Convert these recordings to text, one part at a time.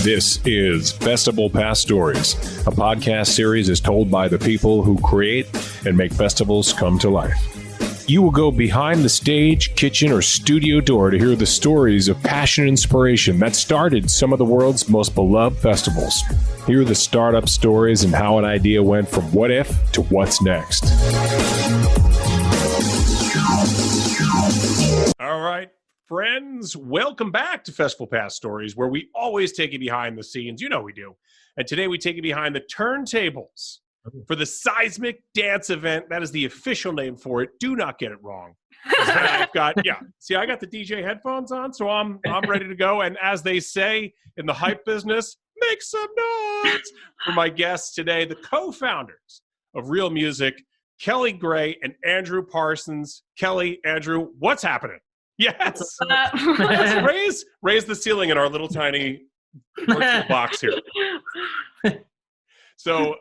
This is festivalPass Stories, a podcast series is told by the people who create and make festivals come to life. You will go behind the stage, kitchen, or studio door to hear the stories of passion and inspiration that started some of the world's most beloved festivals. Hear the startup stories and how an idea went from what if to what's next. All right, friends, welcome back to festivalPass Stories, where we always take you behind the scenes. You know we do. And today we take you behind the turntables for the Seismic Dance Event. That is the official name for it. Do not get it wrong. I got the DJ headphones on, so I'm ready to go. And as they say in the hype business, make some noise for my guests today, the co-founders of RealMusic, Kelly Gray and Andrew Parsons. Kelly, Andrew, what's happening? Yes. Let's raise the ceiling in our little tiny virtual box here. So,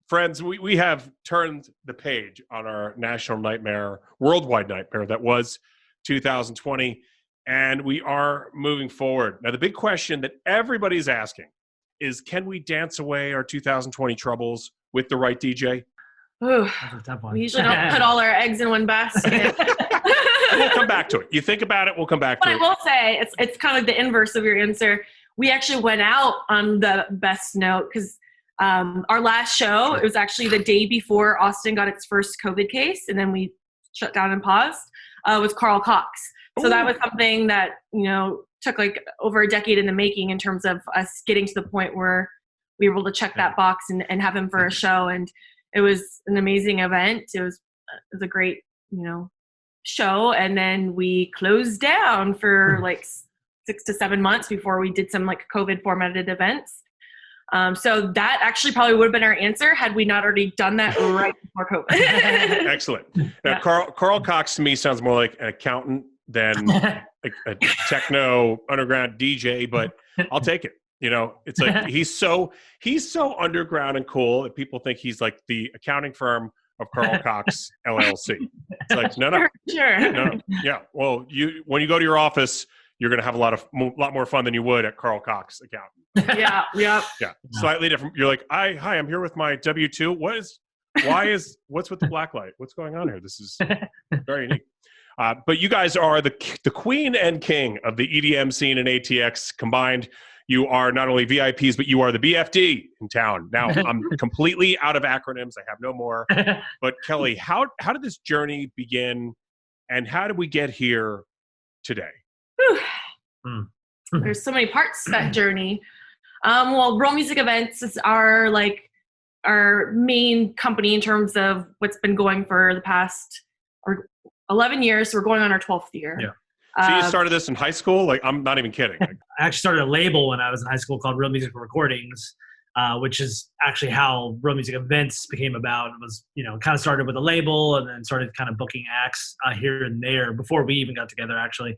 friends, we have turned the page on our national nightmare, worldwide nightmare that was 2020, and we are moving forward. Now, the big question that everybody's asking is, can we dance away our 2020 troubles with the right DJ? Ooh, we usually don't put all our eggs in one basket. We'll come back to it. You think about it, we'll come back to it. But I will say, it's kind of the inverse of your answer. We actually went out on the best note because our last show, it was actually the day before Austin got its first COVID case, and then we shut down and paused, with Carl Cox. So that was something that, took like over a decade in the making in terms of us getting to the point where we were able to check that box and have him for a show. And it was an amazing event. It was a great, show. And then we closed down for like 6 to 7 months before we did some like COVID formatted events. So that actually probably would have been our answer had we not already done that right before COVID. Excellent. Now, Carl Cox to me sounds more like an accountant than a techno underground DJ, but I'll take it. It's like he's so underground and cool that people think he's like the accounting firm of Carl Cox LLC. It's like no, sure. No, yeah. Well, when you go to your office, you're going to have a lot more fun than you would at Carl Cox accountant. Yeah. Slightly different. You're like, hi, I'm here with my W-2. What's with the black light? What's going on here? This is very unique. But you guys are the queen and king of the EDM scene and ATX combined. You are not only VIPs, but you are the BFD in town. Now, I'm completely out of acronyms. I have no more. But Kelly, how did this journey begin, and how did we get here today? There's so many parts to that journey. Well, RealMusic Events is our main company in terms of what's been going for the past 11 years. So we're going on our 12th year. Yeah. So you started this in high school? Like, I'm not even kidding. I actually started a label when I was in high school called RealMusic Recordings, which is actually how RealMusic Events became about. It was, kind of started with a label and then started kind of booking acts here and there before we even got together, actually.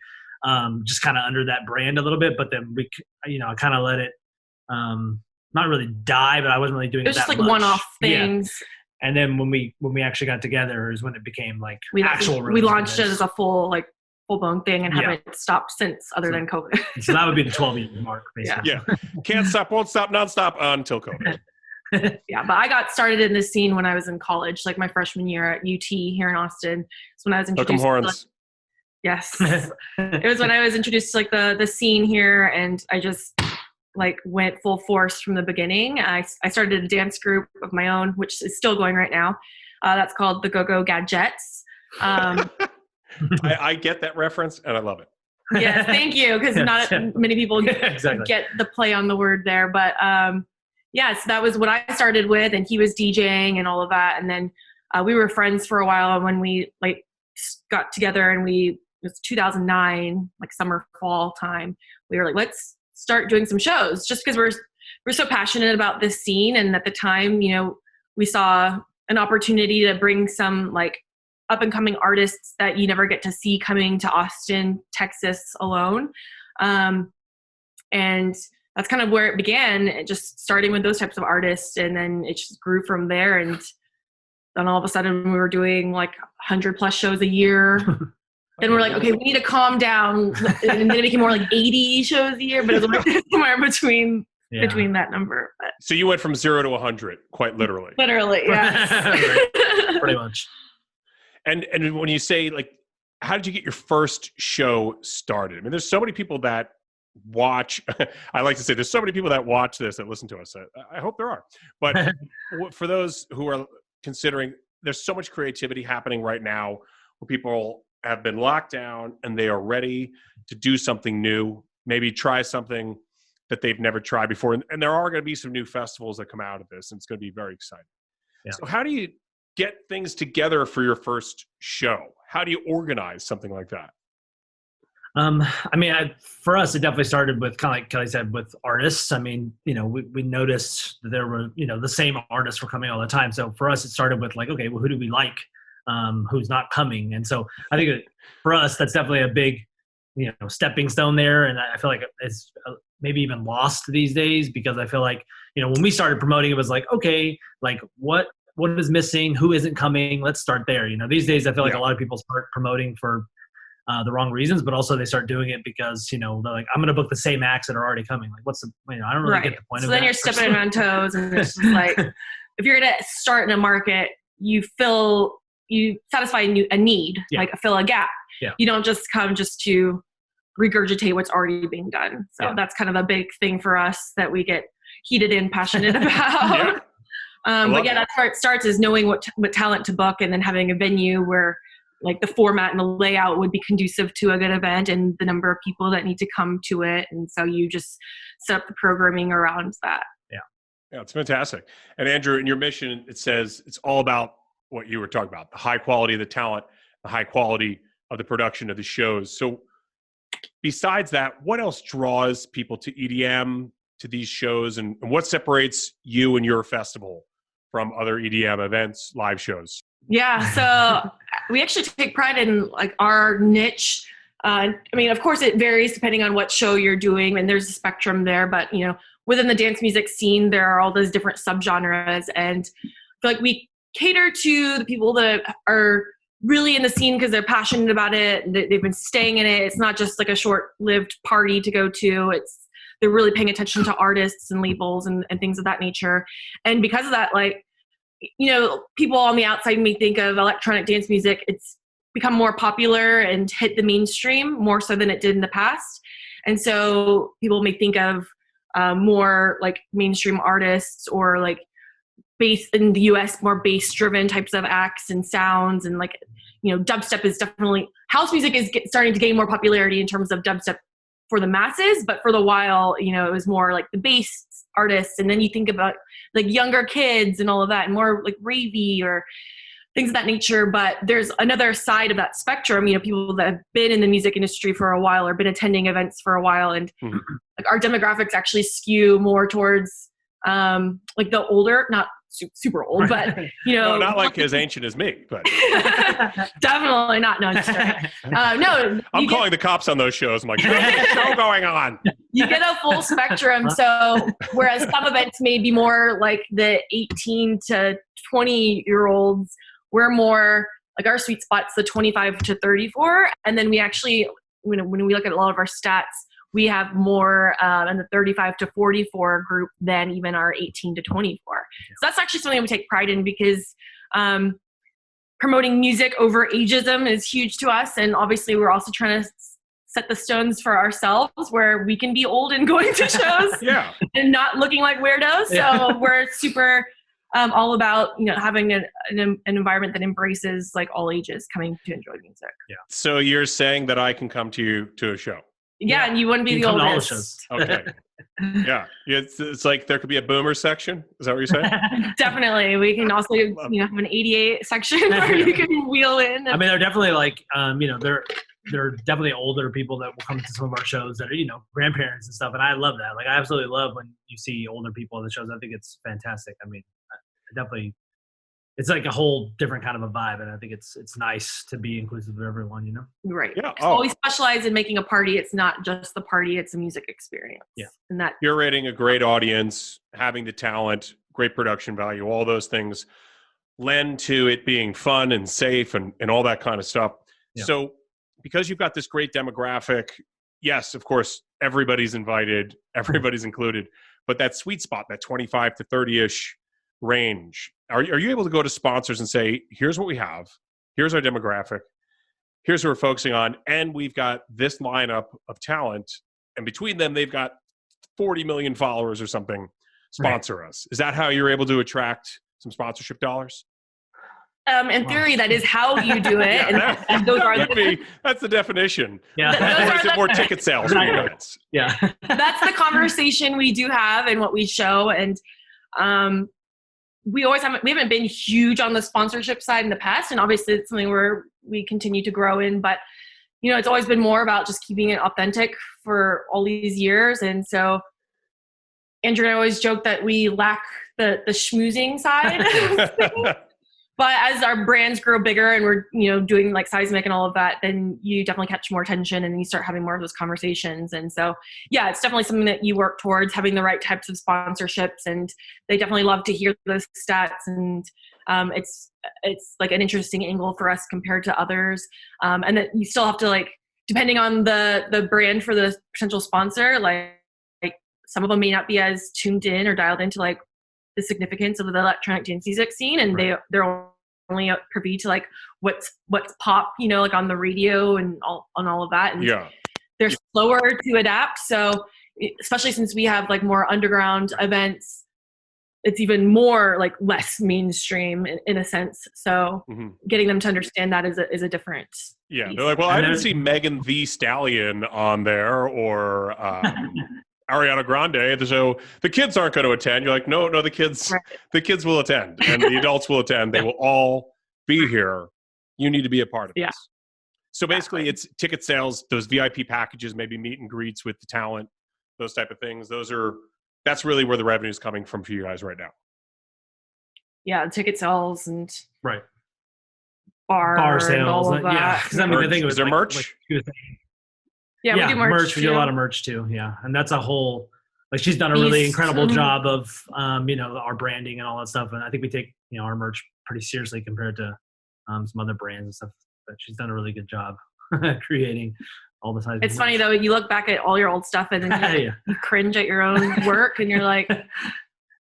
Just kind of under that brand a little bit, but then we, I kind of let it, not really die, but I wasn't really doing it that much. It was just like one-off things. Yeah. And then when we actually got together is when it became like we launched it events. as a full-blown thing and haven't stopped since other than COVID. So that would be the 12-year mark, basically. Yeah. Can't stop, won't stop, nonstop until COVID. Yeah, but I got started in this scene when I was in college, like my freshman year at UT here in Austin. It's when I was introduced. Horns. Yes. It was when I was introduced to like the scene here, and I just like went full force from the beginning. I started a dance group of my own, which is still going right now. That's called the Go-Go Gadgets. I get that reference and I love it. Yes, thank you, because not many people get the play on the word there. But so that was what I started with, and he was DJing and all of that. And then we were friends for a while, and when we like got together and it was 2009, like summer, fall time, we were like, let's start doing some shows, just because we're so passionate about this scene. And at the time, we saw an opportunity to bring some like up and coming artists that you never get to see coming to Austin, Texas alone. And that's kind of where it began, just starting with those types of artists. And then it just grew from there. And then all of a sudden we were doing like 100+ shows a year. Then we're like, okay, we need to calm down. And then it became more like 80 shows a year, but it was like somewhere between that number. But So you went from 0 to 100, quite literally. Literally, yeah. Pretty much. And when you say, like, how did you get your first show started? I mean, there's so many people that watch. I like to say there's so many people that watch this, that listen to us. I hope there are. But for those who are considering, there's so much creativity happening right now where people have been locked down and they are ready to do something new, maybe try something that they've never tried before. And there are going to be some new festivals that come out of this, and it's going to be very exciting. Yeah. So how do you get things together for your first show? How do you organize something like that? I mean, for us, it definitely started with kind of like Kelly said, with artists. I mean, we noticed that there were, the same artists were coming all the time. So for us, it started with like, okay, well, who do we like? Who's not coming? And so I think for us, that's definitely a big, stepping stone there. And I feel like it's maybe even lost these days, because I feel like, when we started promoting, it was like, okay, like what is missing? Who isn't coming? Let's start there. These days, I feel like a lot of people start promoting for the wrong reasons, but also they start doing it because, they're like, I'm going to book the same acts that are already coming. Like, what's the, I don't really get the point of that. So then you're stepping on toes, and it's just like, if you're going to start in a market, you satisfy a need, like fill a gap. Yeah. You don't just come just to regurgitate what's already being done. So that's kind of a big thing for us that we get heated and passionate about. But yeah, that's where it starts, is knowing what talent to book, and then having a venue where like the format and the layout would be conducive to a good event and the number of people that need to come to it. And so you just set up the programming around that. Yeah, it's fantastic. And Andrew, in your mission, it says it's all about what you were talking about, the high quality of the talent, the high quality of the production of the shows. So besides that, what else draws people to EDM, to these shows, and what separates you and your festival from other EDM events, live shows? Yeah, so we actually take pride in like our niche. I mean, of course, it varies depending on what show you're doing, and there's a spectrum there. But within the dance music scene, there are all those different subgenres, and I feel like we cater to the people that are really in the scene because they're passionate about it. They've been staying in it. It's not just like a short-lived party to go to. They're really paying attention to artists and labels and things of that nature. And because of that, like, people on the outside may think of electronic dance music. It's become more popular and hit the mainstream more so than it did in the past. And so people may think of more like mainstream artists, or like bass in the US, more bass driven types of acts and sounds. And like, dubstep is definitely, house music is starting to gain more popularity in terms of dubstep for the masses, but for the while, it was more like the bass artists. And then you think about like younger kids and all of that, and more like ravey or things of that nature. But there's another side of that spectrum, people that have been in the music industry for a while or been attending events for a while. And like our demographics actually skew more towards like the older, not super old, but no, not like as ancient as me, but definitely not. No, just no. I'm calling the cops on those shows. I'm like, there's a show going on. You get a full spectrum. So whereas some events may be more like the 18 to 20-year-olds, we're more like, our sweet spot's the 25 to 34, and then we actually, when we look at a lot of our stats, we have more in the 35 to 44 group than even our 18 to 24. So that's actually something we take pride in, because promoting music over ageism is huge to us. And obviously we're also trying to set the stones for ourselves where we can be old and going to shows and not looking like weirdos. So we're super all about, having an environment that embraces like all ages coming to enjoy music. Yeah. So you're saying that I can come to a show? Yeah, and you wouldn't be the oldest. Okay. Yeah. It's like there could be a boomer section. Is that what you're saying? Definitely. We can also, have an 88 section where you can wheel in. I mean, they're definitely like, there are definitely older people that will come to some of our shows that are, grandparents and stuff. And I love that. Like, I absolutely love when you see older people on the shows. I think it's fantastic. I mean, definitely, it's like a whole different kind of a vibe, and I think it's nice to be inclusive of everyone, Right. Yeah. So we specialize in making a party. It's not just the party; it's a music experience. Yeah. And that curating a great audience, having the talent, great production value, all those things lend to it being fun and safe and all that kind of stuff. Yeah. So because you've got this great demographic, yes, of course, everybody's invited, everybody's included, but that sweet spot, that 25 to 30-ish range, are you able to go to sponsors and say, here's what we have, here's our demographic, here's what we're focusing on, and we've got this lineup of talent, and between them, they've got 40 million followers or something, sponsor us. Is that how you're able to attract some sponsorship dollars? In theory, that is how you do it. Yeah, and those are that's the definition. Yeah. Or is it more ticket sales for you guys? Yeah. That's the conversation we do have and what we show. And we haven't been huge on the sponsorship side in the past. And obviously it's something where we continue to grow in, but it's always been more about just keeping it authentic for all these years. And so Andrew and I always joke that we lack the schmoozing side. But as our brands grow bigger and we're, doing like Seismic and all of that, then you definitely catch more attention and you start having more of those conversations. And so, yeah, it's definitely something that you work towards, having the right types of sponsorships. And they definitely love to hear those stats. And it's like an interesting angle for us compared to others. And that you still have to, depending on the brand for the potential sponsor, like some of them may not be as tuned in or dialed into the significance of the electronic dance music scene, and right. they're only privy to what's pop, on the radio and all of that. And they're slower to adapt. So especially since we have more underground events, it's even more less mainstream in a sense. So getting them to understand that is a difference. Yeah. Piece. They're like, well, I didn't see Megan Thee Stallion on there or Ariana Grande, so the kids aren't going to attend. You're like, no, the kids will attend, and the adults will attend. They will all be here. You need to be a part of this. So basically, it's ticket sales, those VIP packages, maybe meet and greets with the talent, those type of things. That's really where the revenue is coming from for you guys right now. Yeah, ticket sales and bar sales, and all of that. Yeah, because I think it was there merch. Yeah, we do merch. We do a lot of merch too. Yeah, and that's a whole she's done a really incredible job of our branding and all that stuff. And I think we take our merch pretty seriously compared to some other brands and stuff. But she's done a really good job creating all the size. It's funny though, you look back at all your old stuff and then you cringe at your own work, and you're like,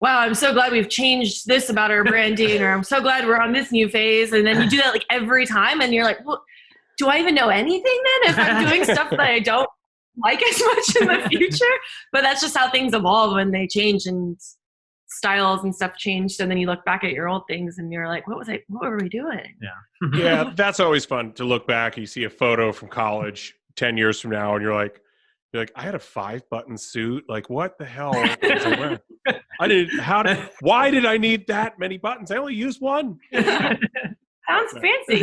wow, I'm so glad we've changed this about our branding, or I'm so glad we're on this new phase. And then you do that every time, and you're like, well, do I even know anything then if I'm doing stuff that I don't like as much in the future? But that's just how things evolve when they change and styles and stuff changed. And then you look back at your old things and you're like, what were we doing? Yeah. Yeah, that's always fun to look back. You see a photo from college 10 years from now and you're like, I had a 5-button suit. What the hell was I wearing? Why did I need that many buttons? I only used one. Sounds fancy.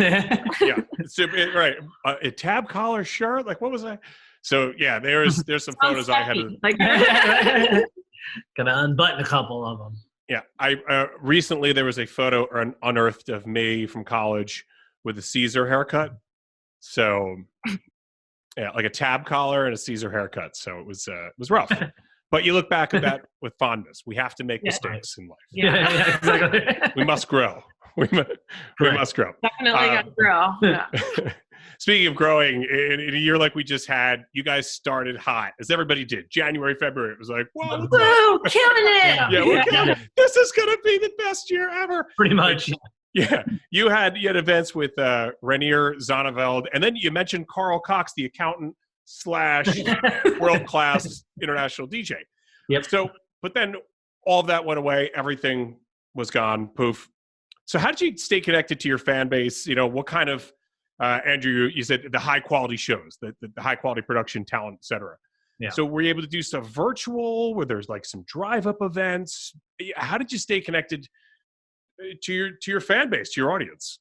Yeah, right. A tab collar shirt. What was I? So yeah, there's some photos I had to. Gonna unbutton a couple of them. Yeah, I recently there was a photo unearthed of me from college with a Caesar haircut. So yeah, a tab collar and a Caesar haircut. So it was rough. But you look back at that with fondness. We have to make mistakes in life. Yeah, exactly. We must grow. We must grow. Definitely got to grow. Yeah. Speaking of growing, in a year like we just had, you guys started hot, as everybody did. January, February, it was like, whoa, killing it. Yeah, we're killing it. This is going to be the best year ever. Pretty much. Yeah. You had events with Rainier Zonneveld, and then you mentioned Carl Cox, the accountant / world-class international DJ. Yep. So, but then all of that went away. Everything was gone. Poof. So how did you stay connected to your fan base? What kind of, Andrew, you said the high quality shows, the high quality production, talent, et cetera. Yeah. So were you able to do stuff virtual where there's some drive up events? How did you stay connected to your fan base, to your audience?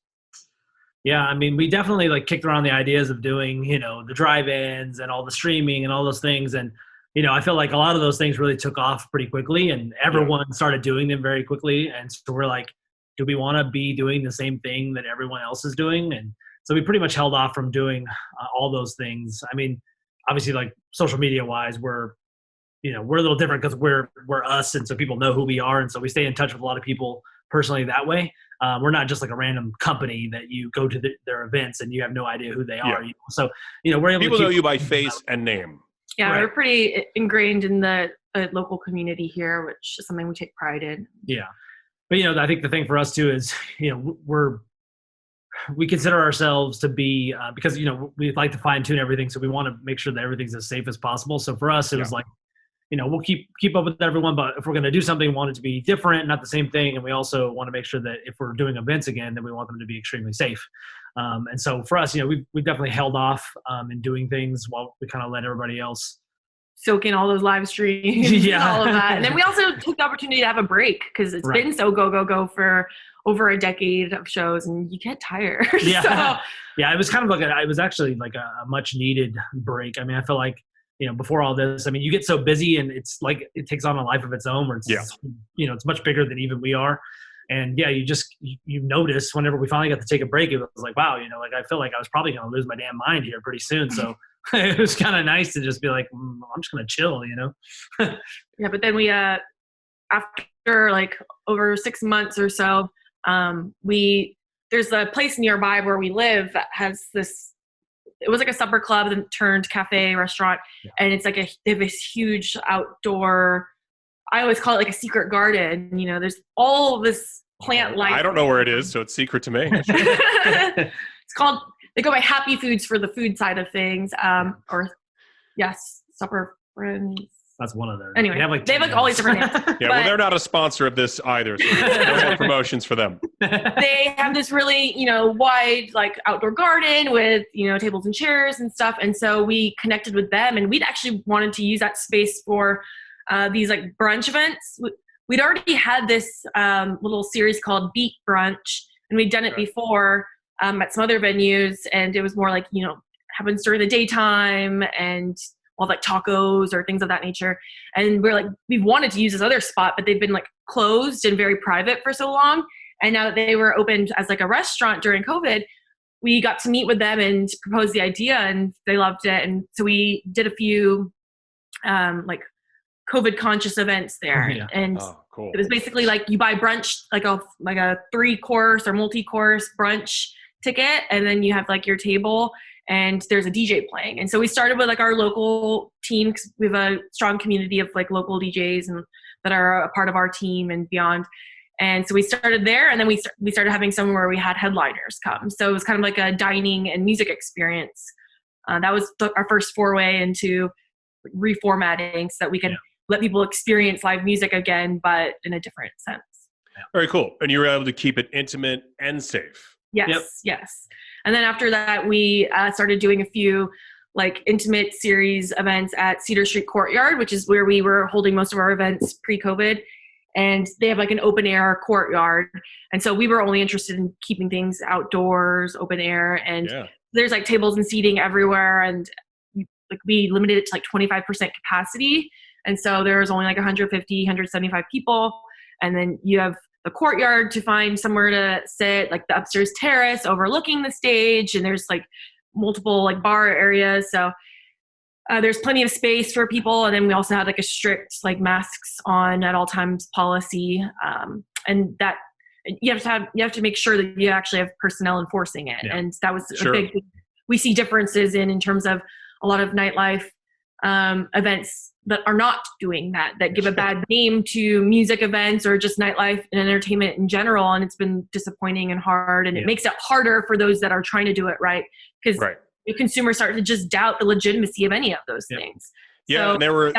Yeah, I mean, we definitely kicked around the ideas of doing, the drive-ins and all the streaming and all those things. And, I feel like a lot of those things really took off pretty quickly and everyone started doing them very quickly. And so we're like, do we want to be doing the same thing that everyone else is doing? And so we pretty much held off from doing all those things. I mean, obviously social media wise, we're a little different because we're us. And so people know who we are. And so we stay in touch with a lot of people personally that way. We're not just like a random company that you go to their events and you have no idea who they are. Yeah. So, we're able People to know you by face and name. Yeah, Right. we're pretty ingrained in the local community here, which is something we take pride in. Yeah. But, I think the thing for us too is, we consider ourselves to be, because, we like to fine tune everything. So we want to make sure that everything's as safe as possible. So for us, it was like, we'll keep up with everyone, but if we're going to do something, we want it to be different, not the same thing. And we also want to make sure that if we're doing events again, then we want them to be extremely safe. And so for us, we've definitely held off in doing things while we kind of let everybody else soak in all those live streams and all of that. And then we also took the opportunity to have a break because it's been so go for over a decade of shows and you get tired. Yeah. So, yeah. It was kind of it was actually like a much needed break. I mean, I feel like, before all this, I mean, you get so busy and it's like it takes on a life of its own where it's, it's much bigger than even we are. And yeah, you notice whenever we finally got to take a break, it was like, wow, I feel like I was probably going to lose my damn mind here pretty soon. So it was kind of nice to just be like, I'm just going to chill, Yeah. But then we, after like over 6 months or so, there's a place nearby where we live that has this, it was like a supper club that turned cafe restaurant. And it's like they have this huge outdoor, I always call it like a secret garden. There's all this plant life. I don't know where it is, so it's secret to me. It's called, they go by Happy Foods for the food side of things. Supper Friends. That's one of their. Anyway, they have like all these different names. Yeah, well, they're not a sponsor of this either, so no more promotions for them. They have this really, wide like outdoor garden with, tables and chairs and stuff. And so we connected with them and we'd actually wanted to use that space for these like brunch events. We'd already had this little series called Beat Brunch and we'd done it before at some other venues. And it was more like, happens during the daytime and all like tacos or things of that nature. And we're like, we wanted to use this other spot, but they've been like closed and very private for so long. And now that they were opened as like a restaurant during COVID, we got to meet with them and propose the idea and they loved it. And so we did a few like COVID conscious events there. Yeah. And cool. It was basically like you buy brunch, like a 3-course or multi-course brunch ticket. And then you have like your table and there's a DJ playing. And so we started with like our local team because we have a strong community of like local DJs and that are a part of our team and beyond. And so we started there and then we started having some where we had headliners come. So it was kind of like a dining and music experience. That was our first foray into reformatting so that we could let people experience live music again, but in a different sense. Very cool. And you were able to keep it intimate and safe. Yes. And then after that, we started doing a few like intimate series events at Cedar Street Courtyard, which is where we were holding most of our events pre-COVID. And they have like an open air courtyard. And so we were only interested in keeping things outdoors, open air. And there's like tables and seating everywhere. And like we limited it to like 25% capacity. And so there was only like 150, 175 people. And then you have the courtyard to find somewhere to sit, like the upstairs terrace overlooking the stage. And there's like multiple like bar areas. So there's plenty of space for people. And then we also had like a strict like masks on at all times policy. And that you have to make sure that you actually have personnel enforcing it. And that was a big thing we see differences in terms of a lot of nightlife events that are not doing that give a bad name to music events or just nightlife and entertainment in general. And it's been disappointing and hard. And it makes it harder for those that are trying to do it right. Because the consumers start to just doubt the legitimacy of any of those things. Yeah. So and there were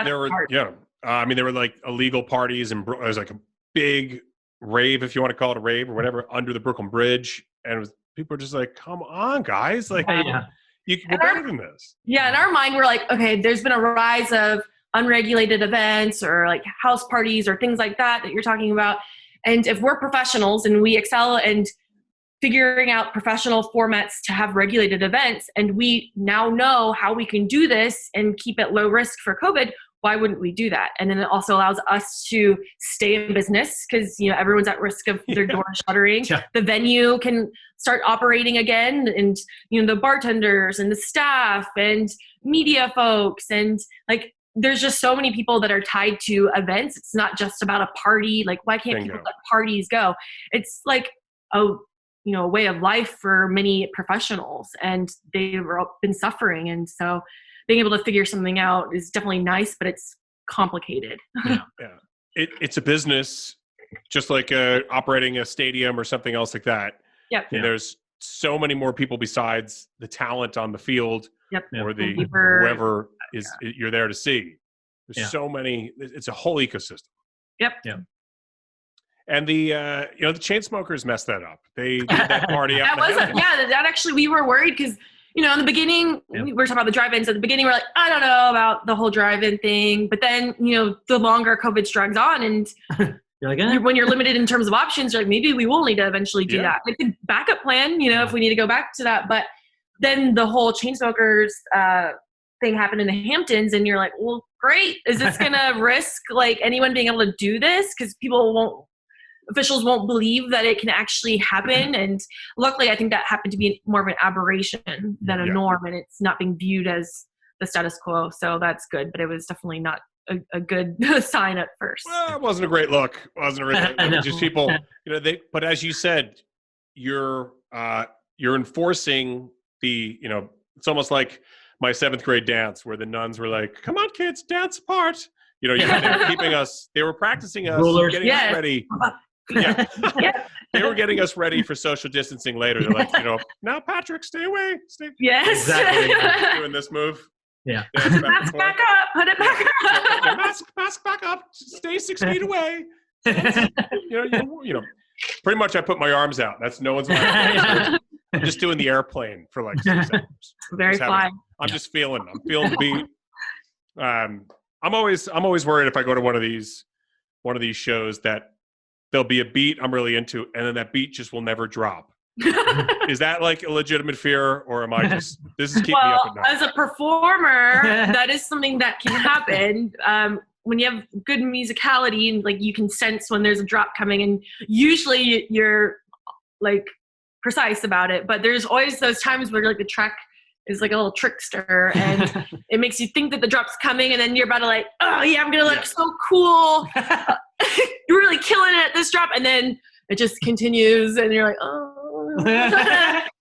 I mean, there were like illegal parties and there was like a big rave, if you want to call it a rave or whatever, under the Brooklyn Bridge. And people were just like, come on, guys. Like, we're better than this. Yeah. In our mind, we're like, okay, there's been a rise of unregulated events or like house parties or things like that you're talking about. And if we're professionals and we excel and figuring out professional formats to have regulated events, and we now know how we can do this and keep it low risk for COVID, why wouldn't we do that? And then it also allows us to stay in business because, everyone's at risk of their door shuttering. The venue can start operating again, and, the bartenders and the staff and media folks and like there's just so many people that are tied to events. It's not just about a party. Like, why can't people let parties go? It's like a way of life for many professionals, and they've been suffering. And so being able to figure something out is definitely nice, but it's complicated. Yeah. It's a business, just like operating a stadium or something else like that. Yep. And there's so many more people besides the talent on the field or the whoever is you're there to see. There's so many. It's a whole ecosystem. Yep. And the the Chainsmokers messed that up. They did that party out. That actually, we were worried because in the beginning we were talking about the drive-ins. At the beginning, we're like, I don't know about the whole drive-in thing. But then the longer COVID drags on, and you're like, when you're limited in terms of options, you're like, maybe we will need to eventually do that. Like a backup plan, if we need to go back to that. But then the whole Chainsmokers thing happened in the Hamptons, and you're like, well, great. Is this going to risk like anyone being able to do this? Because officials won't believe that it can actually happen. And luckily, I think that happened to be more of an aberration than a norm, and it's not being viewed as the status quo. So that's good, but it was definitely not a good sign at first. Well, it wasn't a great look. It wasn't a great look. Just people, but as you said, you're enforcing the, it's almost like my 7th grade dance where the nuns were like, come on, kids, dance apart. They were keeping us, they were practicing us, getting us ready. They were getting us ready for social distancing later. They're like, now Patrick, stay away. Yes. Exactly. Doing this move. Yeah. Mask back up. Put it back up. Mask back up. Stay 6 feet away. Pretty much I put my arms out. That's no one's I'm just doing the airplane for like 6 seconds. Very fly. I'm just feeling the beat. I'm always worried if I go to one of these shows that there'll be a beat I'm really into, and then that beat just will never drop. Is that like a legitimate fear, or am I just this is keeping me up at night? As a performer, that is something that can happen. When you have good musicality and like you can sense when there's a drop coming, and usually you're like precise about it, but there's always those times where like the track is like a little trickster, and it makes you think that the drop's coming, and then you're about to like, oh yeah, I'm gonna look so cool. You're really killing it at this drop, and then it just continues, and you're like, oh.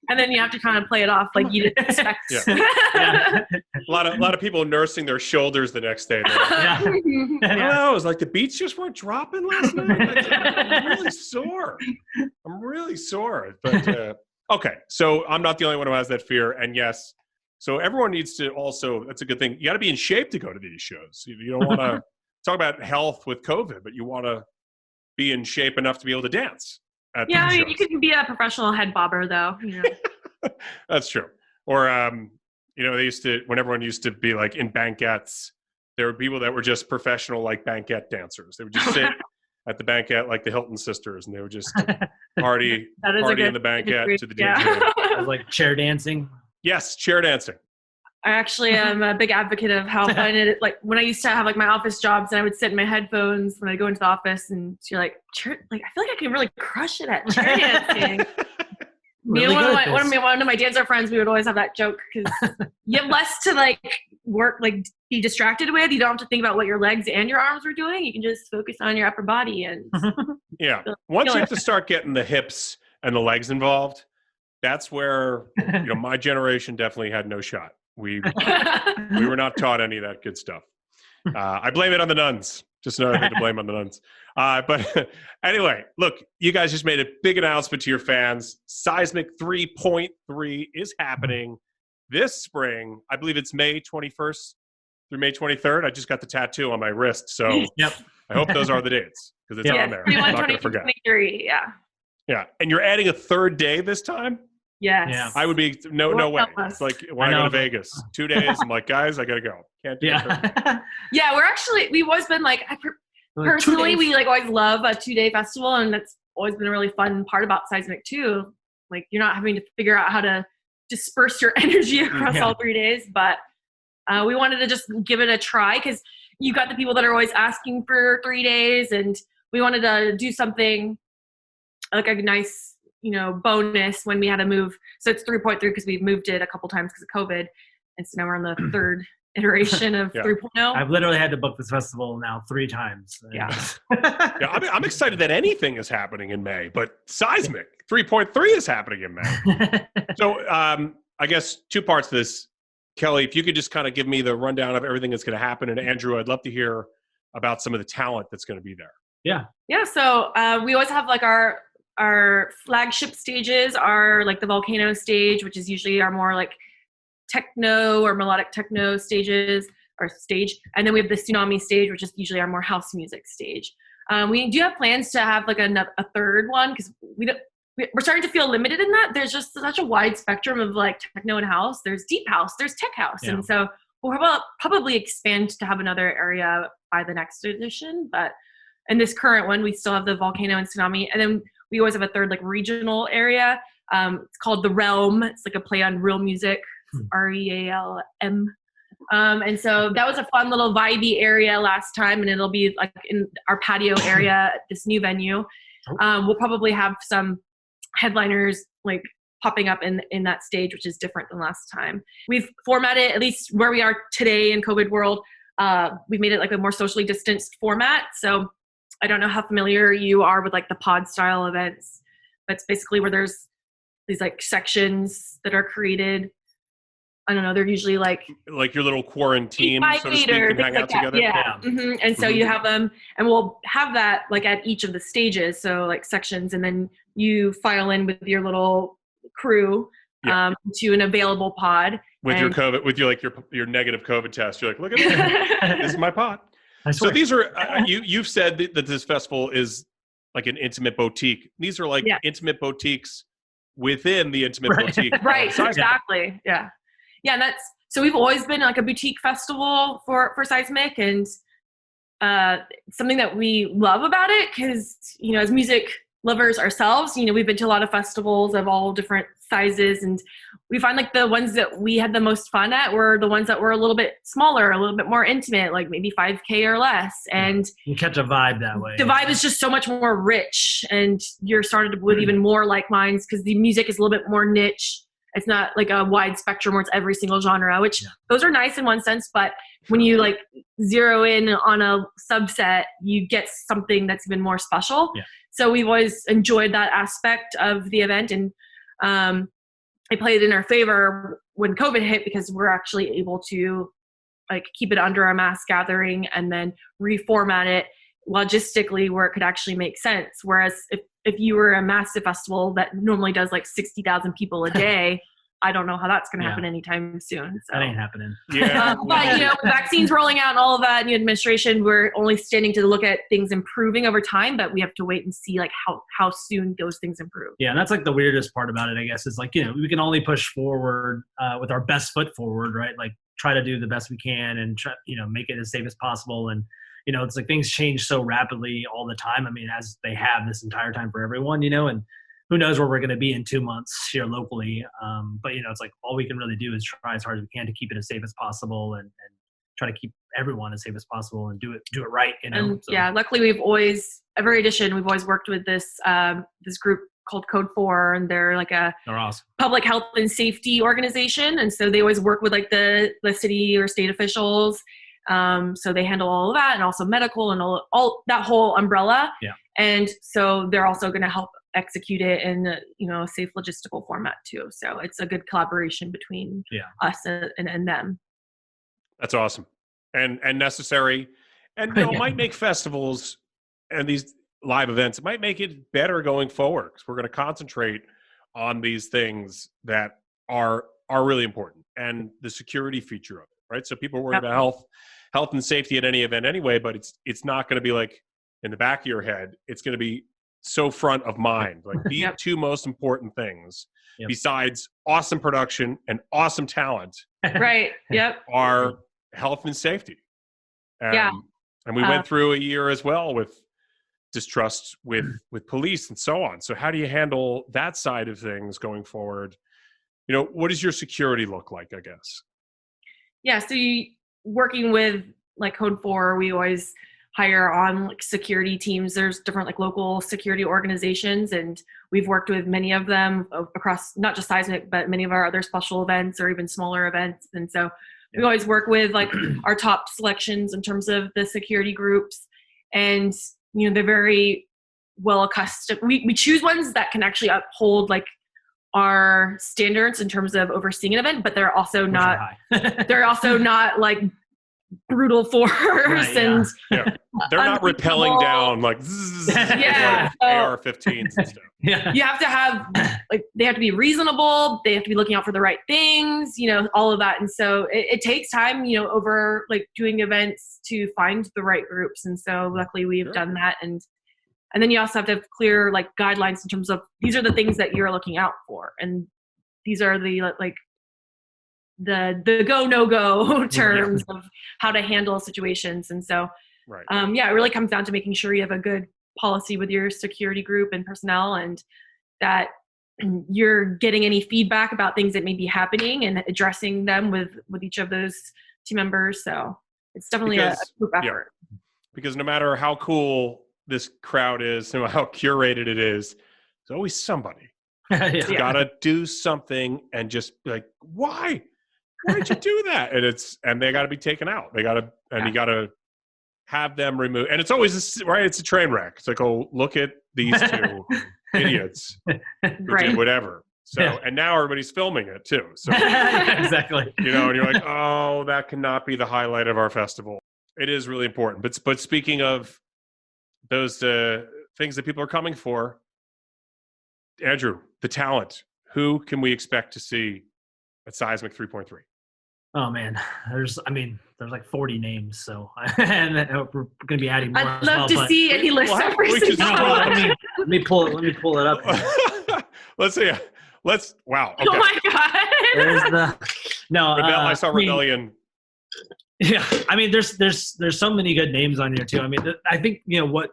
And then you have to kind of play it off like you didn't expect. A lot of people nursing their shoulders the next day. Like, I don't know. It's like the beats just weren't dropping last night. I'm really sore. But okay, so I'm not the only one who has that fear. And yes, so everyone needs to also. That's a good thing. You got to be in shape to go to these shows. You don't want to talk about health with COVID, but you want to be in shape enough to be able to dance. You can be a professional head bobber, though. That's true. Or, they used to, when everyone used to be like in banquettes, there were people that were just professional, like banquette dancers. They would just sit at the banquette like the Hilton sisters, and they would just party in the banquette to the DJ. Like chair dancing. Yes, chair dancing. I actually am a big advocate of how fun it is. Like when I used to have like my office jobs, and I would sit in my headphones when I go into the office, and you're like, I feel like I can really crush it at chair dancing. Really one of my dancer friends, we would always have that joke because you have less to like work, like be distracted with. You don't have to think about what your legs and your arms were doing. You can just focus on your upper body and Once you have to start getting the hips and the legs involved, that's where my generation definitely had no shot. We were not taught any of that good stuff. I blame it on the nuns. Just another thing to blame on the nuns. But anyway, look, you guys just made a big announcement to your fans. Seismic 3.3 is happening this spring. I believe it's May 21st through May 23rd. I just got the tattoo on my wrist, so I hope those are the dates because it's on there. I'm not going to forget. Yeah, and you're adding a third day this time? Yes. Yeah. I would be no way. It's like when I go to Vegas, 2 days. I'm like, guys, I gotta go. Can't do it. We've always been like, personally, we like always love a 2-day festival, and that's always been a really fun part about Seismic too. Like you're not having to figure out how to disperse your energy across all 3 days, but we wanted to just give it a try because you got the people that are always asking for 3 days, and we wanted to do something like a nice bonus when we had to move. So it's 3.3 because we've moved it a couple times because of COVID. And so now we're on the third iteration of Yeah. 3.0. I've literally had to book this festival now 3 times. Yeah. Yeah, I'm excited that anything is happening in May, but Seismic 3.3 is happening in May. So I guess 2 parts to this. Kelly, if you could just kind of give me the rundown of everything that's going to happen. And Andrew, I'd love to hear about some of the talent that's going to be there. Yeah, so we always have like our flagship stages are like the Volcano stage, which is usually our more like techno or melodic techno stages or stage. And then we have the Tsunami stage, which is usually our more house music stage. We do have plans to have like a third one because we're starting to feel limited in that. There's just such a wide spectrum of like techno and house. There's deep house, there's tech house. Yeah. And so we'll probably expand to have another area by the next edition. But in this current one, we still have the Volcano and Tsunami. And then we always have a third like regional area. It's called the Realm. It's like a play on real music, RealM. And so that was a fun little vibey area last time. And it'll be like in our patio area at this new venue. We'll probably have some headliners like popping up in that stage, which is different than last time. We've formatted, at least where we are today in COVID world, we've made it like a more socially distanced format. So I don't know how familiar you are with like the pod style events, but it's basically where there's these like sections that are created. I don't know, they're usually like your little quarantine, so to speak, or and hang things out like that. together. Yeah. Mm-hmm. And so you have them, and we'll have that like at each of the stages, so like sections, and then you file in with your little crew to an available pod with your COVID, with your negative COVID test. You're like, look at this, this is my pod. So these are you've said that this festival is like an intimate boutique. These are like intimate boutiques within the intimate boutique. Right, exactly. Yeah. And that's, so we've always been like a boutique festival for Seismic, and something that we love about it, because, you know, as music lovers ourselves, you know, we've been to a lot of festivals of all different sizes, and we find like the ones that we had the most fun at were the ones that were a little bit smaller, a little bit more intimate, like maybe 5K or less. And you catch a vibe that way. The vibe is just so much more rich, and you're started with even more like minds, because the music is a little bit more niche. It's not like a wide spectrum where it's every single genre, which those are nice in one sense, but when you like zero in on a subset, you get something that's even more special. Yeah. So we've always enjoyed that aspect of the event, and it played in our favor when COVID hit, because we're actually able to like keep it under a mass gathering and then reformat it logistically where it could actually make sense. Whereas if you were a massive festival that normally does like 60,000 people a day, I don't know how that's going to happen anytime soon. So. That ain't happening. Yeah. But, you know, with vaccines rolling out and all of that, new administration, we're only standing to look at things improving over time, but we have to wait and see like how soon those things improve. Yeah, and that's like the weirdest part about it, I guess, is like, you know, we can only push forward with our best foot forward, right? Like try to do the best we can and try, you know, make it as safe as possible. And, you know, it's like things change so rapidly all the time. I mean, as they have this entire time for everyone, you know, and who knows where we're going to be in 2 months here locally. But, you know, it's like all we can really do is try as hard as we can to keep it as safe as possible and try to keep everyone as safe as possible and do it right, you know. And yeah, luckily we've always, every edition, we've always worked with this this group called Code 4, and they're like a awesome public health and safety organization. And so they always work with like the city or state officials. So they handle all of that, and also medical and all that whole umbrella. Yeah. And so they're also going to help execute it in you know, a safe logistical format too. So it's a good collaboration between us and them. That's awesome and necessary, and you know, might make festivals and these live events, it might make it better going forward, because we're going to concentrate on these things that are really important, and the security feature of it, right? So people worry about health and safety at any event anyway, but it's not going to be like in the back of your head. It's going to be so front of mind. Like the two most important things besides awesome production and awesome talent, right? Yep, are health and safety. And we went through a year as well with distrust with police and so on. So how do you handle that side of things going forward? You know, what does your security look like, I guess? Yeah, so working with like Code 4, we always hire on like security teams. There's different like local security organizations, and we've worked with many of them across not just Seismic, but many of our other special events or even smaller events. And so We always work with like our top selections in terms of the security groups, and they're very well accustomed. We choose ones that can actually uphold like our standards in terms of overseeing an event, but they're also not they're also not like brutal force and they're not rappelling down like like AR-15s and stuff. You have to have like they have to be reasonable, they have to be looking out for the right things, all of that. And so it takes time, over like doing events to find the right groups. And so luckily we've done that. And then you also have to have clear like guidelines in terms of these are the things that you're looking out for, and these are the like the go no go terms of how to handle situations. And so it really comes down to making sure you have a good policy with your security group and personnel, and that you're getting any feedback about things that may be happening and addressing them with each of those team members. So it's definitely a group effort. Because no matter how cool this crowd is, no matter how curated it is, there's always somebody who's got to do something and just be like, why'd you do that? And they got to be taken out. They got to, and you got to have them removed. And it's always it's a train wreck. It's like, oh, look at these two idiots who did whatever. So, and now everybody's filming it too. So exactly. And you're like, oh, that cannot be the highlight of our festival. It is really important. But speaking of those things that people are coming for, Andrew, the talent, who can we expect to see at Seismic 3.3? Oh man, there's like 40 names, so and we're going to be adding more. I'd love to see any list of recent. Let me pull it up. Let's see. Wow. Okay. Oh my God. There's I saw Rebellion. Yeah, there's so many good names on here too. I think what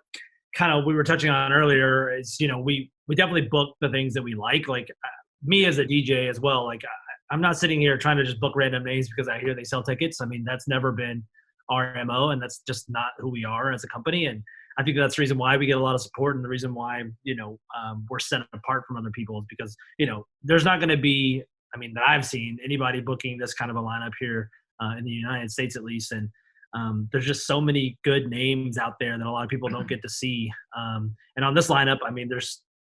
kind of we were touching on earlier is we definitely book the things that we like me as a DJ as well. Like I'm not sitting here trying to just book random names because I hear they sell tickets. That's never been our MO, and that's just not who we are as a company. And I think that's the reason why we get a lot of support, and the reason why we're set apart from other people is because there's not going to be that I've seen anybody booking this kind of a lineup here in the United States at least. And there's just so many good names out there that a lot of people don't get to see. And on this lineup,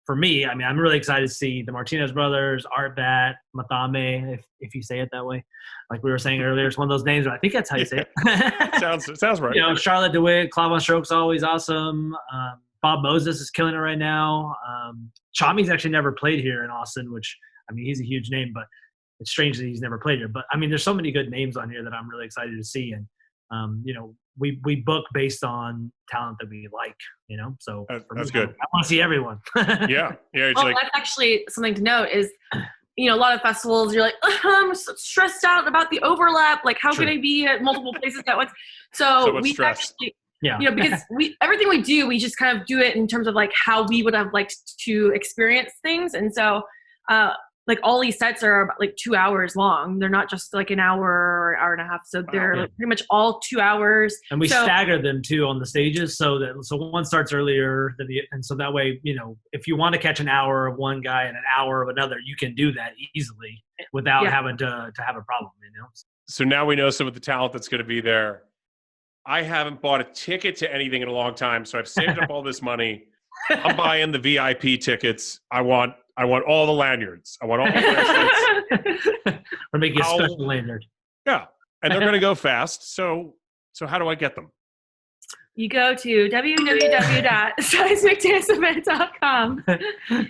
for me, I'm really excited to see the Martinez brothers, Art Bat, Matame, if you say it that way. Like we were saying earlier, it's one of those names, but I think that's how you say it. Sounds right. Charlotte DeWitt, Clav on Stroke's always awesome. Bob Moses is killing it right now. Chami's actually never played here in Austin, which, he's a huge name, but it's strange that he's never played here. But, there's so many good names on here that I'm really excited to see. And, we book based on talent that we like, so that's good. I want to see everyone. Yeah. That's actually something to note is, a lot of festivals, you're like, I'm so stressed out about the overlap. Like, how can I be at multiple places at once? So we actually, because everything we do, we just kind of do it in terms of like how we would have liked to experience things. And so, like all these sets are about like 2 hours long. They're not just like an hour or hour and a half. So they're like pretty much all 2 hours. And we stagger them too on the stages so one starts earlier and so that way, if you want to catch an hour of one guy and an hour of another, you can do that easily without having to have a problem, So now we know some of the talent that's going to be there. I haven't bought a ticket to anything in a long time, so I've saved up all this money. I'm buying the VIP tickets. I want all the lanyards. I want all the bracelets. We're making a special lanyard. Yeah, and they're going to go fast. So how do I get them? You go to www.seismicdanceevent.com.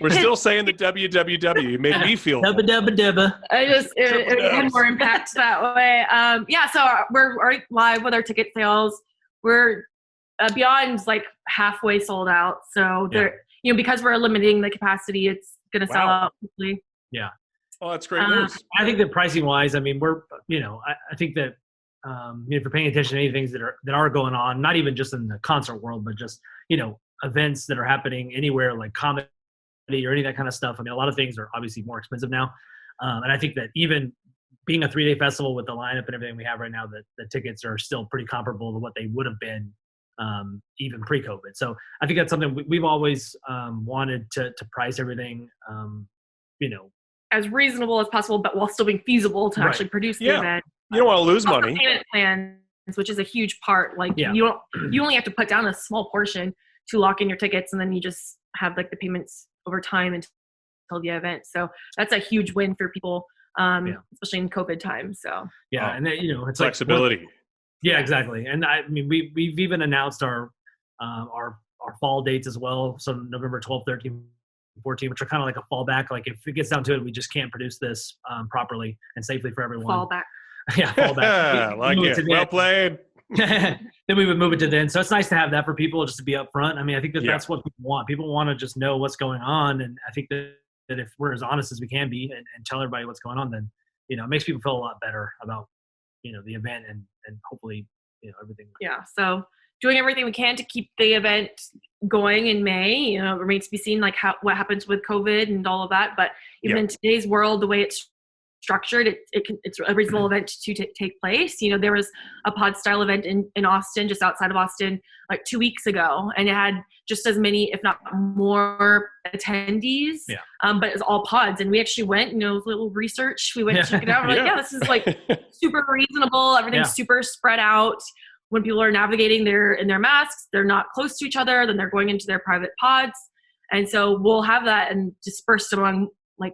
We're still saying the www. You made me feel. It had more impact that way. So we're already live with our ticket sales. We're beyond like halfway sold out. So because we're limiting the capacity, it's going to sell out quickly. Yeah. Well, that's great news. I think that pricing wise, we're, I think that, if you're paying attention to any things that are going on, not even just in the concert world, but just, events that are happening anywhere like comedy or any of that kind of stuff. A lot of things are obviously more expensive now. And I think that even being a 3-day festival with the lineup and everything we have right now, that the tickets are still pretty comparable to what they would have been even pre-COVID. So I think that's something we've always wanted to price everything, as reasonable as possible, but while still being feasible to actually produce the event. You don't want to lose Also money. payment plans, which is a huge part. Like Yeah. you only have to put down a small portion to lock in your tickets, and then you just have like the payments over time until the event. So that's a huge win for people, especially in COVID times. So Yeah, and then, it's Flexibility. like yeah, exactly. And I mean, we've even announced our fall dates as well. So November 12th, 13th, 14th, which are kind of like a fallback. Like if it gets down to it, we just can't produce this properly and safely for everyone. fall back. Yeah, fallback. Like it. Well played. Then we would move it to then. So it's nice to have that for people, just to be upfront. I mean, I think that's what people want. People want to just know what's going on. And I think that if we're as honest as we can be and tell everybody what's going on, then, it makes people feel a lot better about, the event and hopefully, everything. Yeah. So doing everything we can to keep the event going in May. It remains to be seen like what happens with COVID and all of that. But even in today's world, the way it's structured, it's a reasonable event to take place. There was a pod style event in Austin, just outside of Austin, like 2 weeks ago, and it had just as many, if not more, attendees. Yeah. But it was all pods, and we actually went, a little research. We went to check it out. We're like, this is like super reasonable. Everything's super spread out. When people are navigating, they're in their masks. They're not close to each other. Then they're going into their private pods, and so we'll have that and dispersed among like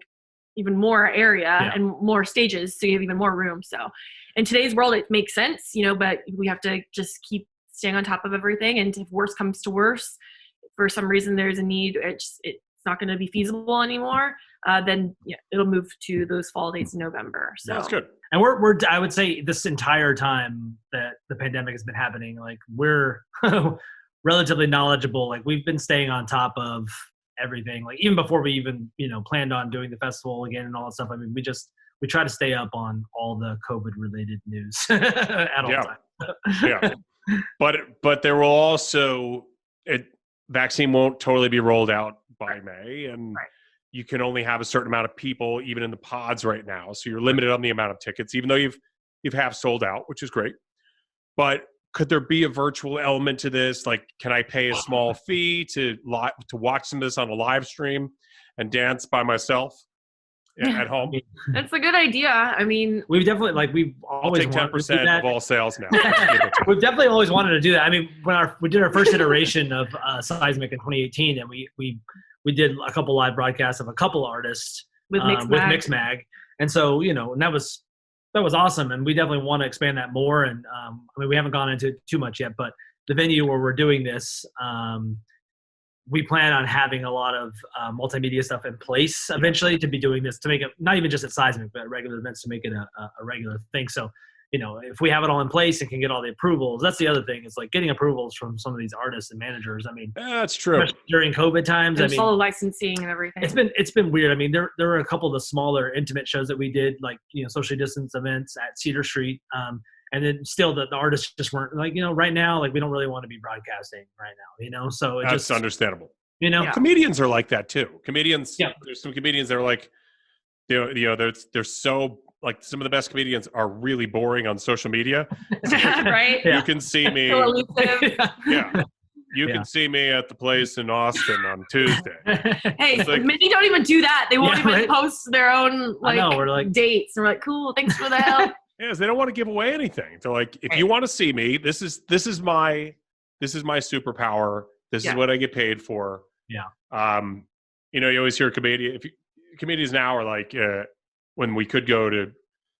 even more area and more stages, so you have even more room. So in today's world, it makes sense, but we have to just keep staying on top of everything. And if worse comes to worse, for some reason there's a need, it's not going to be feasible anymore, then it'll move to those fall dates in November. So that's good. And I would say this entire time that the pandemic has been happening, like we're relatively knowledgeable. Like we've been staying on top of everything, like even before we even planned on doing the festival again and all that stuff. I mean, we try to stay up on all the COVID related news at all times. But there will also vaccine won't totally be rolled out by May, and you can only have a certain amount of people even in the pods right now, so you're limited on the amount of tickets, even though you've half sold out, which is great. But could there be a virtual element to this? Like, can I pay a small fee to watch some of this on a live stream and dance by myself at home? That's a good idea. I mean, we've definitely we've always take 10% of all sales now. We've definitely always wanted to do that. I mean, when we did our first iteration of Seismic in 2018, and we did a couple live broadcasts of a couple artists with Mixmag. And so and that was awesome, and we definitely want to expand that more. And I mean, we haven't gone into it too much yet, but the venue where we're doing this, we plan on having a lot of multimedia stuff in place eventually to be doing this, to make it not even just at Seismic, but at regular events, to make it a regular thing. So, if we have it all in place and can get all the approvals, that's the other thing. It's like getting approvals from some of these artists and managers. I mean, that's true. During COVID times, there's all the licensing and everything. It's been weird. I mean, there were a couple of the smaller intimate shows that we did, like socially distanced events at Cedar Street. And then still the artists just weren't like, right now, like we don't really want to be broadcasting right now, so that's understandable. Comedians are like that too. Comedians, there's some comedians that are like, they're so like, some of the best comedians are really boring on social media. Right? You can see me. You can see me at the place in Austin on Tuesday. Hey, many don't even do that. They won't even post their own dates. And we're like, cool, thanks for the help. Yes, they don't want to give away anything. They're like, if you want to see me, this is my superpower. This is what I get paid for. Yeah. You always hear comedians now are like, when we could go to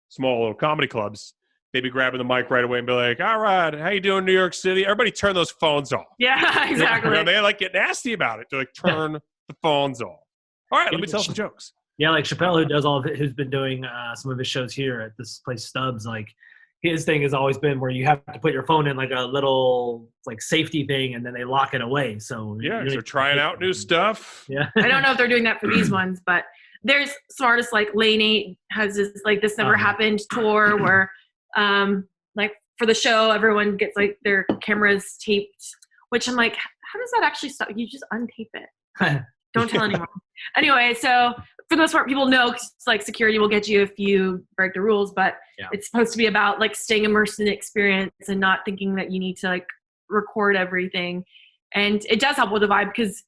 small little comedy clubs, they'd be grabbing the mic right away and be like, all right, how you doing, New York City? Everybody turn those phones off. Yeah, exactly. They get nasty about it. They're like, turn the phones off. All right, let me tell some jokes. Yeah, like Chappelle, who's been doing some of his shows here at this place, Stubbs, like his thing has always been where you have to put your phone in like a little like safety thing, and then they lock it away. So they're trying out new stuff. Yeah. I don't know if they're doing that for these ones, but there's some artists like Lane 8 has this like This Never Happened tour where like for the show everyone gets like their cameras taped, which I'm like, how does that actually stop? You just untape it. Don't tell anyone. Anyway, so for the most part, people know, 'cause it's like security will get you if you break the rules, but it's supposed to be about like staying immersed in the experience and not thinking that you need to like record everything. And it does help with the vibe because,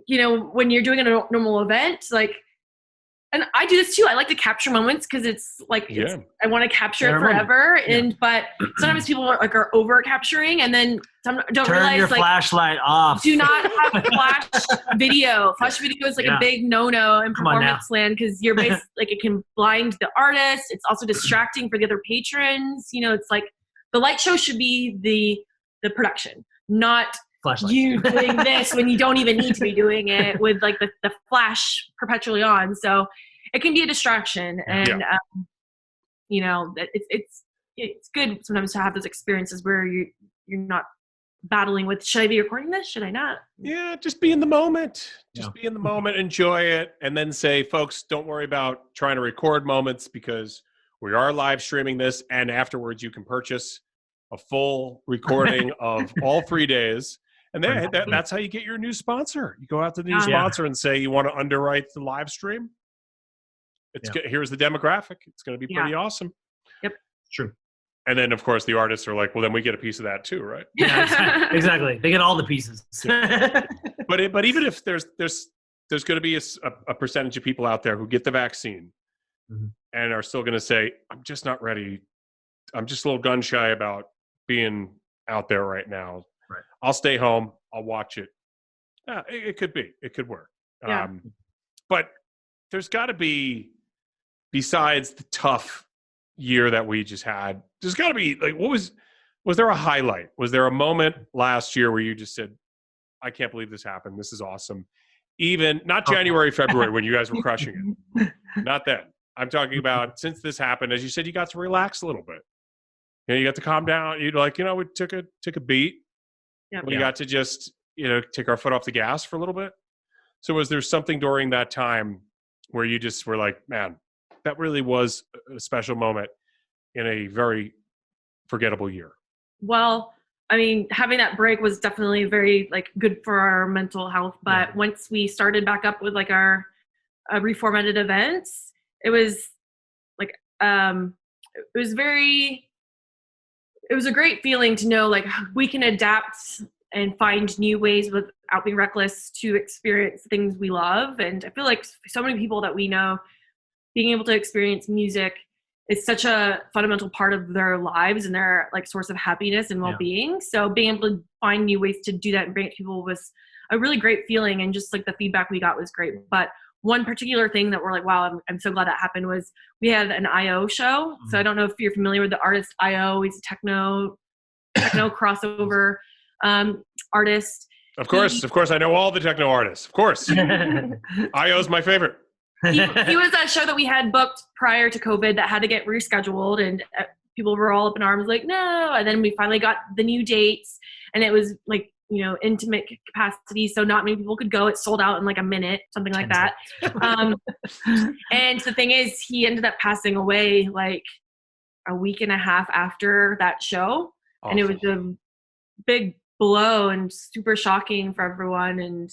when you're doing a normal event, like And I do this too. I like to capture moments because it's like I want to capture it forever. But sometimes people are over capturing, and then some don't realize turn your flashlight off. Do not have flash video. Flash video is like a big no-no in performance land because you're like it can blind the artist. It's also distracting for the other patrons. It's like the light show should be the production, not flashlight. You doing this when you don't even need to be doing it with like the flash perpetually on. So it can be a distraction, and it's good sometimes to have those experiences where you're not battling with, should I be recording this? Should I not? Yeah, just be in the moment. Just be in the moment, enjoy it, and then say, folks, don't worry about trying to record moments because we are live streaming this, and afterwards you can purchase a full recording of all 3 days. And that's how you get your new sponsor. You go out to the new sponsor and say you want to underwrite the live stream. Here's the demographic. It's going to be pretty awesome. Yep. True. And then, of course, the artists are like, well, then we get a piece of that too, right? Yeah, exactly. They get all the pieces. But even if there's going to be a percentage of people out there who get the vaccine and are still going to say, I'm just not ready. I'm just a little gun shy about being out there right now. Right. I'll stay home. I'll watch it. It could be. It could work. Yeah. But there's got to be, besides the tough year that we just had, there's got to be like, was there a highlight? Was there a moment last year where you just said, I can't believe this happened. This is awesome. Even not January, February when you guys were crushing it. Not then. I'm talking about since this happened, as you said, you got to relax a little bit. You got to calm down. You'd like, we took a beat. Yep. We got to just, take our foot off the gas for a little bit. So was there something during that time where you just were like, man, that really was a special moment in a very forgettable year? Well, I mean, having that break was definitely very good for our mental health. But once we started back up with our reformatted events, it was it was a great feeling to know we can adapt and find new ways without being reckless to experience things we love. And I feel like so many people that we know, being able to experience music is such a fundamental part of their lives and their source of happiness and well-being. Yeah. So being able to find new ways to do that and bring it to people was a really great feeling. And just the feedback we got was great. But one particular thing that we're like, wow, I'm so glad that happened was we had an I.O. show. Mm-hmm. So I don't know if you're familiar with the artist I.O. He's a techno crossover artist. Of course. I know all the techno artists. Of course. I.O.'s my favorite. He was a show that we had booked prior to COVID that had to get rescheduled, and people were all up in arms like, no. And then we finally got the new dates, and it was intimate capacity, so not many people could go. It sold out in a minute, something like that. And the thing is, he ended up passing away a week and a half after that show. Awful. And it was a big blow and super shocking for everyone, and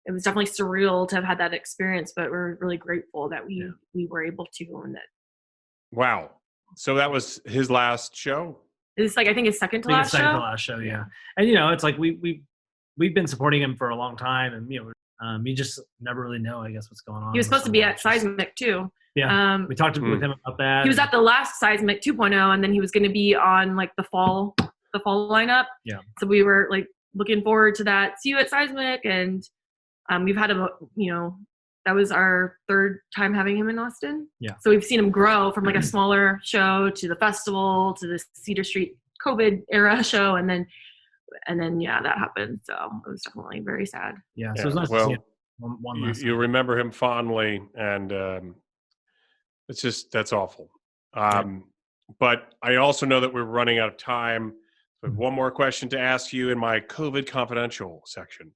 it was definitely surreal to have had that experience, but we're really grateful that we were able to own that. Wow. So that was his last show? It's I think his second to last show. Yeah. And it's we've been supporting him for a long time, and you just never really know, I guess, what's going on. He was supposed to be at Seismic too. Yeah. We talked with him about that. He was at the last Seismic 2.0, and then he was going to be on the fall lineup. Yeah. So we were looking forward to that. See you at Seismic, and we've had him. That was our third time having him in Austin. Yeah. So we've seen him grow from a smaller show to the festival to the Cedar Street COVID era show, and then that happened. So it was definitely very sad. Yeah. So it was nice to see him one last time. You remember him fondly, and that's awful. But I also know that we're running out of time. So I have one more question to ask you in my COVID confidential section.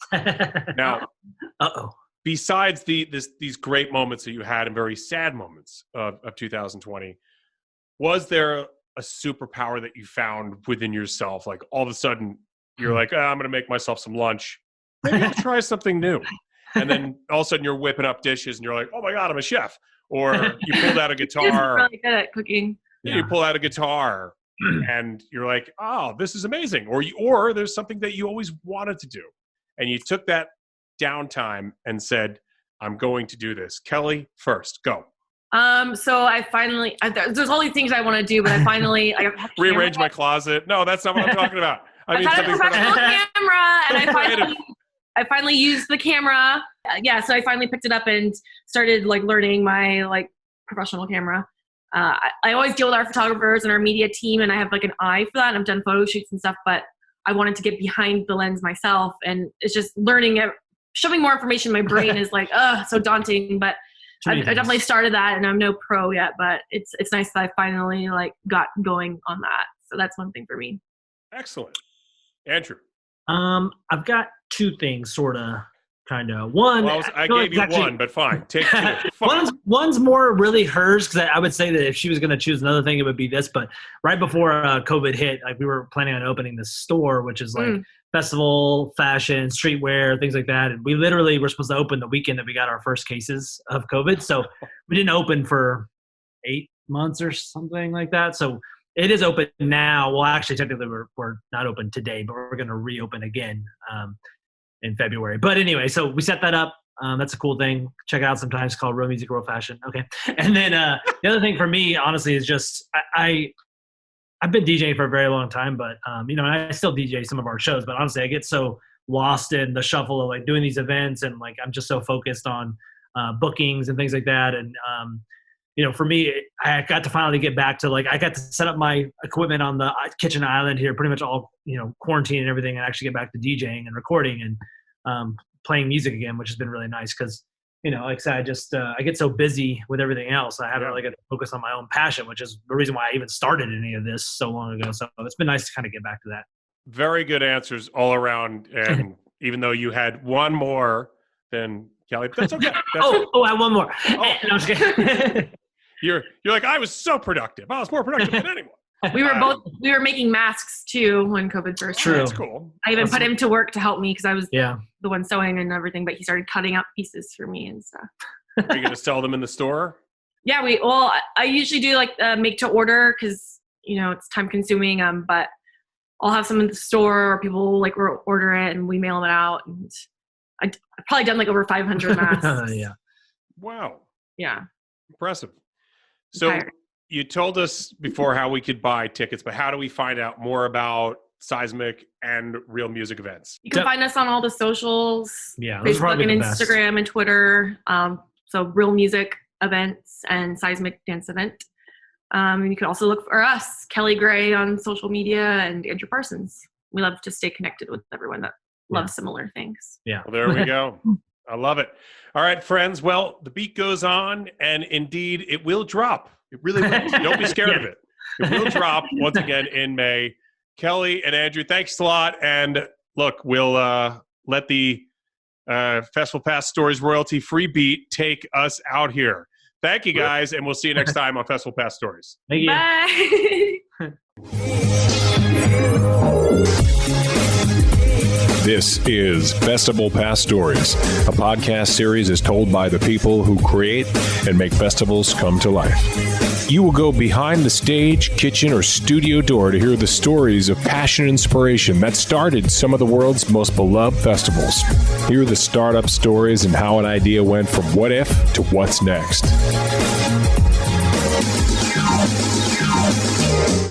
Now, besides these great moments that you had and very sad moments of 2020, was there a superpower that you found within yourself? All of a sudden, you're like, I'm going to make myself some lunch. Maybe I'll try something new. And then all of a sudden, you're whipping up dishes, and you're like, oh my God, I'm a chef. Or you pulled out a guitar. He's really good at cooking. Yeah. You pull out a guitar, and you're like, oh, this is amazing. Or there's something that you always wanted to do, and you took that downtime and said, I'm going to do this. Kelly, first, go. So I finally, there's all these things I want to do, but I finally rearrange my closet. No, that's not what I'm talking about. I mean, found a professional camera, and I finally used the camera. So I finally picked it up and started like learning my like professional camera. I always deal with our photographers and our media team, and I have like an eye for that. And I've done photo shoots and stuff, but I wanted to get behind the lens myself, and it's just learning it. Shoving more information in my brain is like, so daunting. But I definitely started that, and I'm no pro yet. But it's nice that I finally like got going on that. So that's one thing for me. Excellent, Andrew. I've got two things, sort of, kind of. One, well, I gave you one, but fine. Take two. One's more really hers, because I would say that if she was going to choose another thing, it would be this. But right before COVID hit, like we were planning on opening this store, which is like festival, fashion, streetwear, things like that. And we literally were supposed to open the weekend that we got our first cases of COVID. So we didn't open for 8 months or something like that. So it is open now. Well, actually, technically, we're not open today, but we're going to reopen again in February. But anyway, so we set that up. That's a cool thing. Check it out sometimes. It's called Real Music, Real Fashion. Okay. And then the other thing for me, honestly, is just I've been DJing for a very long time, but I still DJ some of our shows. But honestly, I get so lost in the shuffle of like doing these events, and like I'm just so focused on bookings and things like that. And for me, I got to finally get back to like I got to set up my equipment on the kitchen island here, pretty much all quarantine and everything, and actually get back to DJing and recording and playing music again, which has been really nice because like I said, I just I get so busy with everything else. I haven't really got to focus on my own passion, which is the reason why I even started any of this so long ago. So it's been nice to kind of get back to that. Very good answers all around, and even though you had one more than Kelly, but that's okay. I have one more. No, I'm just kidding. You're like, I was so productive. I was more productive than anyone. We were making masks too when COVID first started. That's cool. I even put him to work to help me because I was the one sewing and everything, but he started cutting up pieces for me and stuff. Are you going to sell them in the store? Yeah, I usually do like make to order because, it's time consuming. But I'll have some in the store, or people like order it and we mail them out. And I've probably done like over 500 masks. Yeah. Wow. Yeah. Impressive. So you told us before how we could buy tickets, but how do we find out more about Seismic and Real Music Events? You can find us on all the socials, Facebook and Instagram and Twitter. So Real Music Events and Seismic Dance Event. And you can also look for us, Kelly Gray on social media and Andrew Parsons. We love to stay connected with everyone that loves similar things. Yeah. Well, there we go. I love it. All right, friends. Well, the beat goes on, and indeed, it will drop. It really will. Don't be scared of it. It will drop once again in May. Kelly and Andrew, thanks a lot. And look, we'll let the festivalPass Stories royalty-free beat take us out here. Thank you, guys, and we'll see you next time on festivalPass Stories. Thank you. Bye. This is festivalPass Stories, a podcast series is told by the people who create and make festivals come to life. You will go behind the stage, kitchen, or studio door to hear the stories of passion and inspiration that started some of the world's most beloved festivals. Hear the startup stories and how an idea went from what if to what's next.